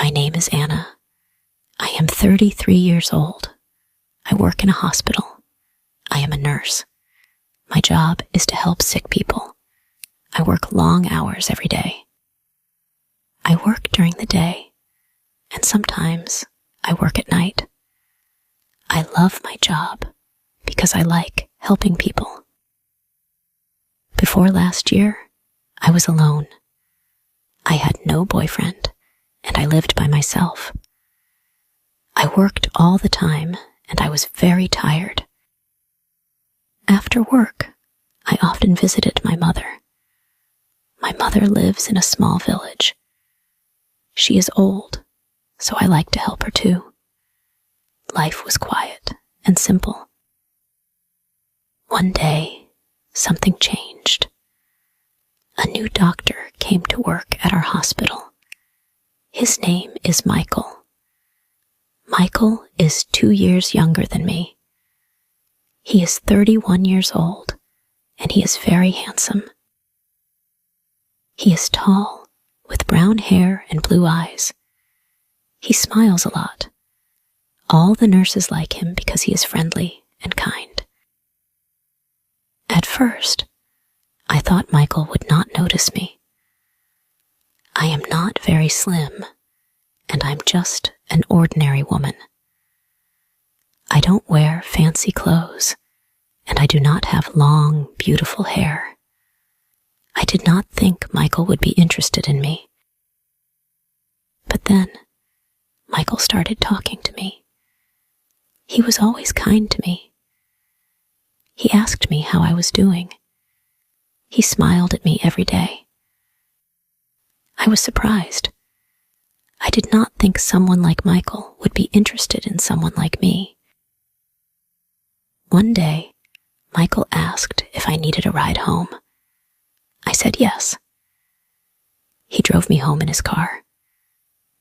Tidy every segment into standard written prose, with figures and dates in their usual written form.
My name is Anna. I am 33 years old. I work in a hospital. I am a nurse. My job is to help sick people. I work long hours every day. I work during the day, and sometimes I work at night. I love my job because I like helping people. Before last year, I was alone. I had no boyfriend, and I lived by myself. I worked all the time, and I was very tired. After work, I often visited my mother. My mother lives in a small village. She is old, so I like to help her too. Life was quiet and simple. One day, something changed. A new doctor came to work at our hospital. His name is Michael. Michael is 2 years younger than me. He is 31 years old, and he is very handsome. He is tall, with brown hair and blue eyes. He smiles a lot. All the nurses like him because he is friendly and kind. At first, I thought Michael would not notice me. I am not very slim, and I'm just an ordinary woman. I don't wear fancy clothes, and I do not have long, beautiful hair. I did not think Michael would be interested in me. But then, Michael started talking to me. He was always kind to me. He asked me how I was doing. He smiled at me every day. I was surprised. I did not think someone like Michael would be interested in someone like me. One day, Michael asked if I needed a ride home. I said yes. He drove me home in his car.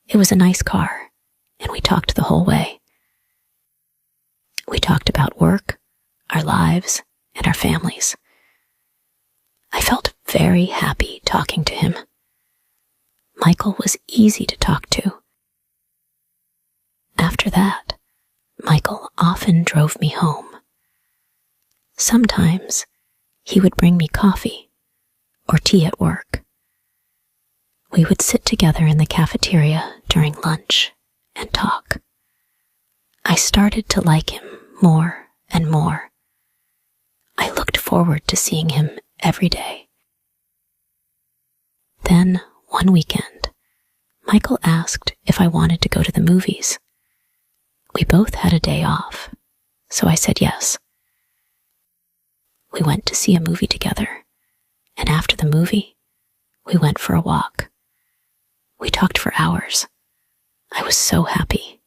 It was a nice car, and we talked the whole way. We talked about work, our lives, and our families. I felt very happy talking to him. Michael was easy to talk to. After that, Michael often drove me home. Sometimes he would bring me coffee or tea at work. We would sit together in the cafeteria during lunch and talk. I started to like him more and more. I looked forward to seeing him every day. Then, one weekend, Michael asked if I wanted to go to the movies. We both had a day off, so I said yes. We went to see a movie together, and after the movie, we went for a walk. We talked for hours. I was so happy.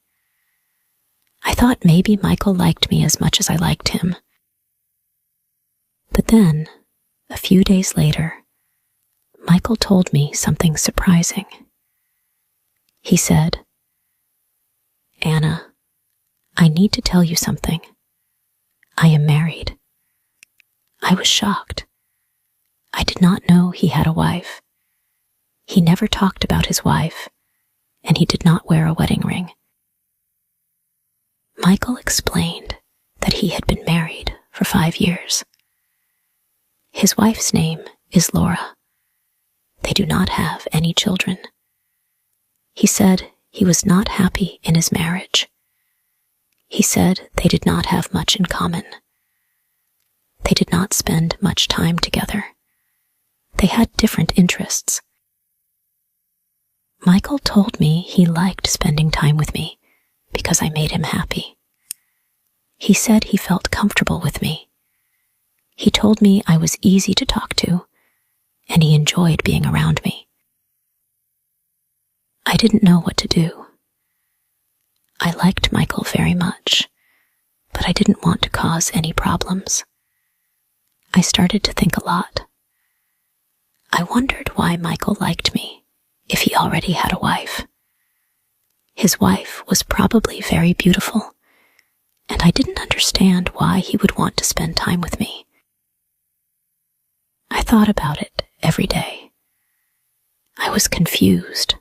I thought maybe Michael liked me as much as I liked him. But then, a few days later, Michael told me something surprising. He said, "Anna, I need to tell you something. I am married." I was shocked. I did not know he had a wife. He never talked about his wife, and he did not wear a wedding ring. Michael explained that he had been married for 5 years. His wife's name is Laura. They do not have any children. He said he was not happy in his marriage. He said they did not have much in common. They did not spend much time together. They had different interests. Michael told me he liked spending time with me because I made him happy. He said he felt comfortable with me. He told me I was easy to talk to, and he enjoyed being around me. I didn't know what to do. I liked Michael very much, but I didn't want to cause any problems. I started to think a lot. I wondered why Michael liked me if he already had a wife. His wife was probably very beautiful, and I didn't understand why he would want to spend time with me. I thought about it every day. I was confused.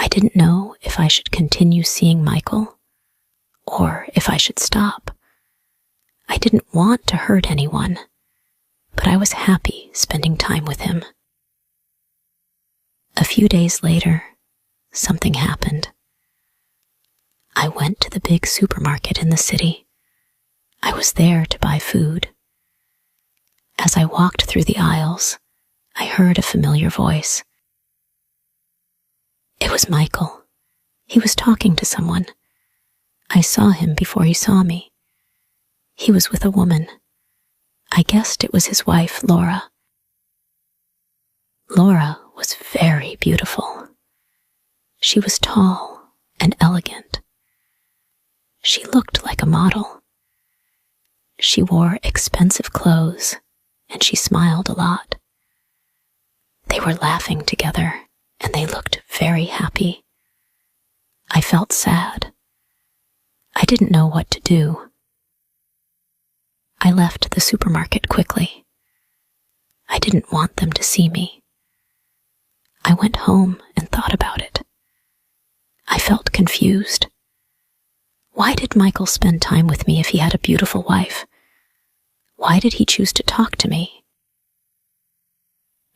I didn't know if I should continue seeing Michael or if I should stop. I didn't want to hurt anyone, but I was happy spending time with him. A few days later, something happened. I went to the big supermarket in the city. I was there to buy food. As I walked through the aisles, I heard a familiar voice. It was Michael. He was talking to someone. I saw him before he saw me. He was with a woman. I guessed it was his wife, Laura. Laura was very beautiful. She was tall and elegant. She looked like a model. She wore expensive clothes, and she smiled a lot. They were laughing together, and they looked very happy. I felt sad. I didn't know what to do. I left the supermarket quickly. I didn't want them to see me. I went home and thought about it. I felt confused. Why did Michael spend time with me if he had a beautiful wife? Why did he choose to talk to me?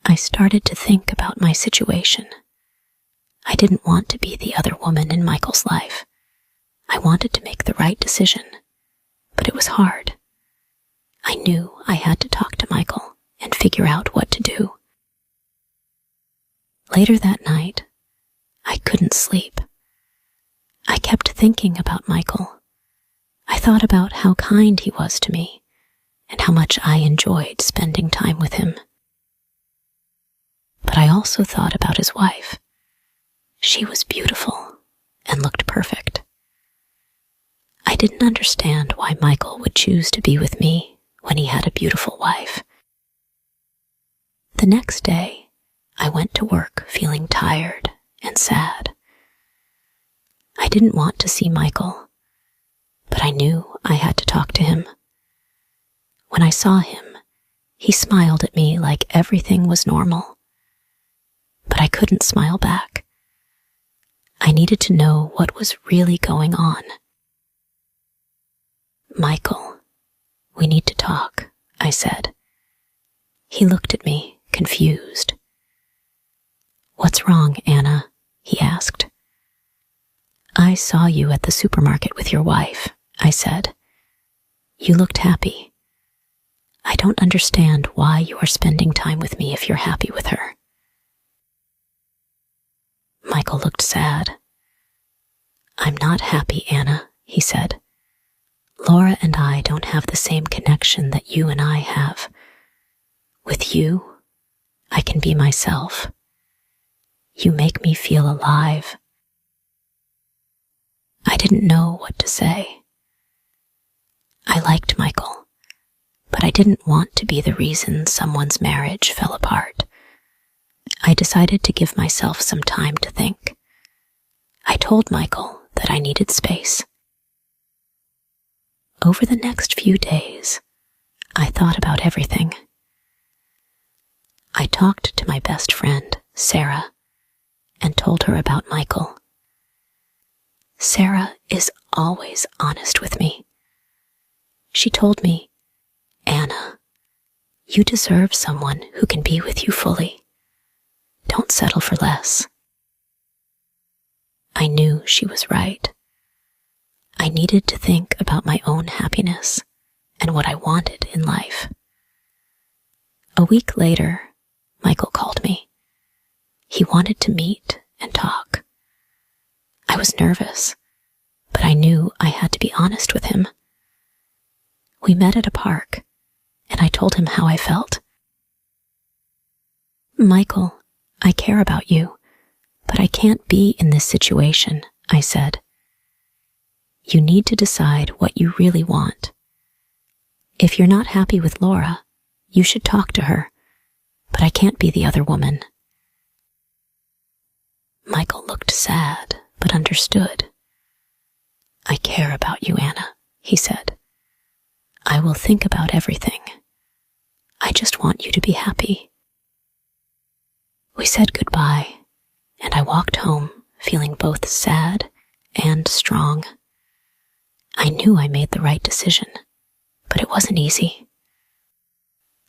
I started to think about my situation. I didn't want to be the other woman in Michael's life. I wanted to make the right decision, but it was hard. I knew I had to talk to Michael and figure out what to do. Later that night, I couldn't sleep. I kept thinking about Michael. I thought about how kind he was to me and how much I enjoyed spending time with him. But I also thought about his wife. She was beautiful and looked perfect. I didn't understand why Michael would choose to be with me when he had a beautiful wife. The next day, I went to work feeling tired and sad. I didn't want to see Michael, but I knew I had to talk to him. When I saw him, he smiled at me like everything was normal. But I couldn't smile back. I needed to know what was really going on. Michael, we need to talk, I said. He looked at me, confused. What's wrong, Anna? He asked. I saw you at the supermarket with your wife, I said. You looked happy. I don't understand why you are spending time with me if you're happy with her. Michael looked sad. I'm not happy, Anna, he said. Laura and I don't have the same connection that you and I have. With you, I can be myself. You make me feel alive. I didn't know what to say. I liked Michael, but I didn't want to be the reason someone's marriage fell apart. I decided to give myself some time to think. I told Michael that I needed space. Over the next few days, I thought about everything. I talked to my best friend, Sarah, and told her about Michael. Sarah is always honest with me. She told me, Anna, you deserve someone who can be with you fully. Don't settle for less. I knew she was right. I needed to think about my own happiness and what I wanted in life. A week later, Michael called me. He wanted to meet and talk. I was nervous, but I knew I had to be honest with him. We met at a park, and I told him how I felt. Michael, I care about you, but I can't be in this situation, I said. You need to decide what you really want. If you're not happy with Laura, you should talk to her, but I can't be the other woman. Michael looked sad, but understood. I care about you, Anna, he said. I will think about everything. I just want you to be happy. We said goodbye, and I walked home feeling both sad and strong. I knew I made the right decision, but it wasn't easy.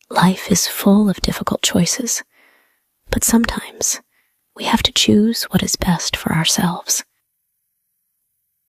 Life is full of difficult choices, but sometimes we have to choose what is best for ourselves.